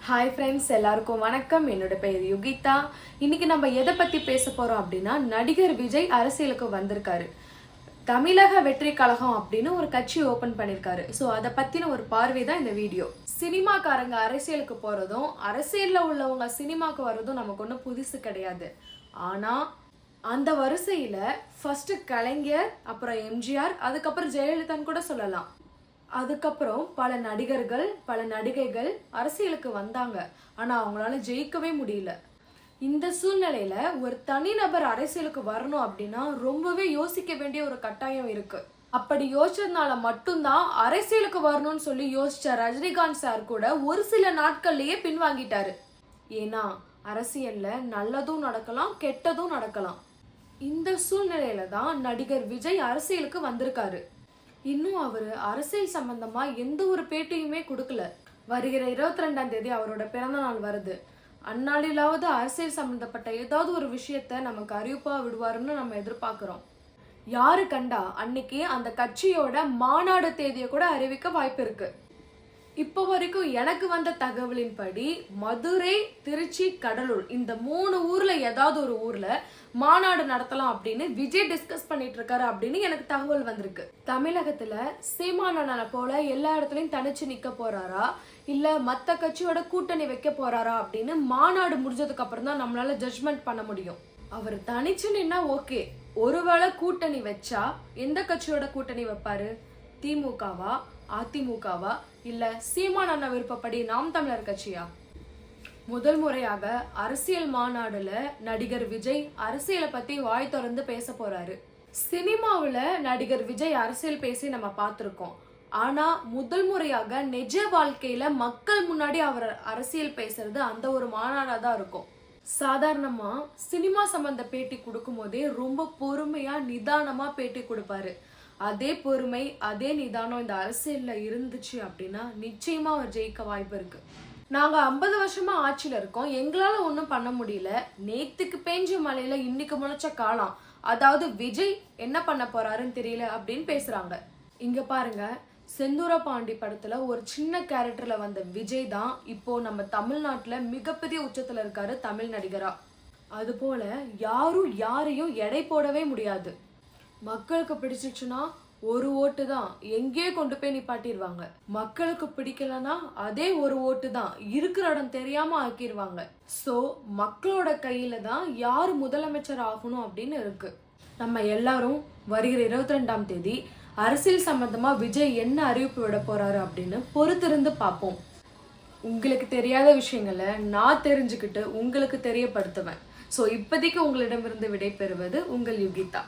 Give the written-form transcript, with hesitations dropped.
Hi friends, எல்லாருக்கும் வணக்கம். என்னோட பெயர் யுகிதா. இன்னைக்கு நம்ம எதை பற்றி பேச போகிறோம் அப்படின்னா, நடிகர் விஜய் அரசியலுக்கு வந்திருக்காரு. தமிழக வெற்றி கழகம் அப்படின்னு ஒரு கட்சி ஓப்பன் பண்ணியிருக்காரு. ஸோ அதை பற்றின ஒரு பார்வை தான் இந்த வீடியோ. சினிமாக்காரங்க அரசியலுக்கு போகிறதும் அரசியலில் உள்ளவங்க சினிமாவுக்கு வர்றதும் நமக்கு ஒன்றும் புதுசு கிடையாது. ஆனால் அந்த வரிசையில் ஃபர்ஸ்ட் கலைஞர், அப்புறம் எம்ஜிஆர், அதுக்கப்புறம் ஜெயலலிதான்னு கூட சொல்லலாம். அதுக்கப்புறம் பல நடிகர்கள், பல நடிகைகள் அரசியலுக்கு வந்தாங்க. ஆனால் அவங்களால ஜெயிக்கவே முடியல. இந்த சூழ்நிலையில ஒரு தனிநபர் அரசியலுக்கு வரணும் அப்படின்னா ரொம்பவே யோசிக்க வேண்டிய ஒரு கட்டாயம் இருக்கு. அப்படி யோசிச்சதுனால மட்டும்தான் அரசியலுக்கு வரணும்னு சொல்லி யோசிச்ச ரஜினிகாந்த் சார் கூட ஒரு சில நாட்கள்லயே பின்வாங்கிட்டாரு. ஏன்னா அரசியல்ல நல்லதும் நடக்கலாம், கெட்டதும் நடக்கலாம். இந்த சூழ்நிலையில தான் நடிகர் விஜய் அரசியலுக்கு வந்திருக்காரு. இன்னும் அவர் அரசியல் சம்பந்தமா எந்த ஒரு பேட்டியுமே கொடுக்கல. வருகிற 22ஆம் தேதி அவரோட பிறந்த நாள் வருது. அந்நாளிலாவது அரசியல் சம்பந்தப்பட்ட ஏதாவது ஒரு விஷயத்த நமக்கு அறிவிப்பா விடுவாருன்னு நம்ம எதிர்பார்க்கிறோம். யாரு கண்டா அன்னைக்கு அந்த கட்சியோட மாநாடு தேதியை கூட அறிவிக்க வாய்ப்பு இருக்கு. இப்போ வரைக்கும் எனக்கு வந்த தகவலின்படி மதுரை, திருச்சி, கடலூர் இந்த 3 ஊர்ல ஏதாவது ஒரு ஊர்ல மாநாடு நடத்தலாம் அப்படின்னு விஜய் டிஸ்கஸ் பண்ணிட்டு இருக்காரு அப்படின்னு எனக்கு தகவல் வந்திருக்கு. தமிழகத்துல சீமானனை போல எல்லா இடத்துலயும் தனிச்சு நிக்க போறாரா, இல்ல மத்த கட்சியோட கூட்டணி வைக்க போறாரா அப்படின்னு மாநாடு முடிஞ்சதுக்கு அப்புறம் தான் நம்மளால ஜட்ஜ்மெண்ட் பண்ண முடியும். அவர் தனிச்சு நின்னா ஓகே. ஒருவேளை கூட்டணி வச்சா எந்த கட்சியோட கூட்டணி வைப்பாரு? திமுகவா, அதிமுகவா, இல்ல சீமான் அண்ணா விருப்பப்படி நாம் தமிழர் கட்சியா? முதல் முறையாக அரசியல் மாநாடுல நடிகர் விஜய் அரசியலை பத்தி வாய் திறந்து பேச போறாரு. சினிமாவுல நடிகர் விஜய் அரசியல் பேசி நம்ம பார்த்திருக்கோம். ஆனா முதல் முறையாக நிஜ வாழ்க்கையில மக்கள் முன்னாடி அவர் அரசியல் பேசுறது அந்த ஒரு மாநாடா தான் இருக்கும். சாதாரணமா சினிமா சம்பந்த பேட்டி கொடுக்கும் போதே ரொம்ப பொறுமையா நிதானமா பேட்டி கொடுப்பாரு. அதே பொறுமை, அதே நிதானம் இந்த அரசியல்ல இருந்துச்சு அப்படின்னா நிச்சயமா அவர் ஜெயிக்க வாய்ப்பு இருக்கு. நாங்க 50 வருஷமா ஆட்சியில இருக்கோம், எங்களால ஒன்றும் பண்ண முடியல. நேத்துக்கு பெஞ்ச மழையில இன்னைக்கு முளைச்ச காலம், அதாவது விஜய் என்ன பண்ண போறாருன்னு தெரியல அப்படின்னு பேசுறாங்க. இங்க பாருங்க, செந்தூர பாண்டி படத்துல ஒரு சின்ன கேரக்டர்ல வந்த விஜய் தான் இப்போ நம்ம தமிழ்நாட்டுல மிகப்பெரிய உச்சத்துல இருக்காரு தமிழ் நடிகரா. அது போல யாரும் யாரையும் எடை போடவே முடியாது. மக்களுக்கு பிடிச்சிச்சுன்னா ஒரு ஓட்டு தான் எங்கேயே கொண்டு போய் நிப்பாட்டிடுவாங்க. மக்களுக்கு பிடிக்கலன்னா அதே ஒரு ஓட்டு தான் இருக்கிற இடம் தெரியாம ஆக்கிடுவாங்க. சோ மக்களோட கையில தான் யாரு முதலமைச்சர் ஆகணும் அப்படின்னு இருக்கு. நம்ம எல்லாரும் வருகிற 22ஆம் தேதி அரசியல் சம்பந்தமா விஜய் என்ன அறிவிப்பு விட போறாரு அப்படின்னு பொறுத்திருந்து பார்ப்போம். உங்களுக்கு தெரியாத விஷயங்களை நான் தெரிஞ்சுக்கிட்டு உங்களுக்கு தெரியப்படுத்துவேன். ஸோ இப்போதைக்கு உங்களிடமிருந்து விடை பெறுவது உங்கள் யுகிதா.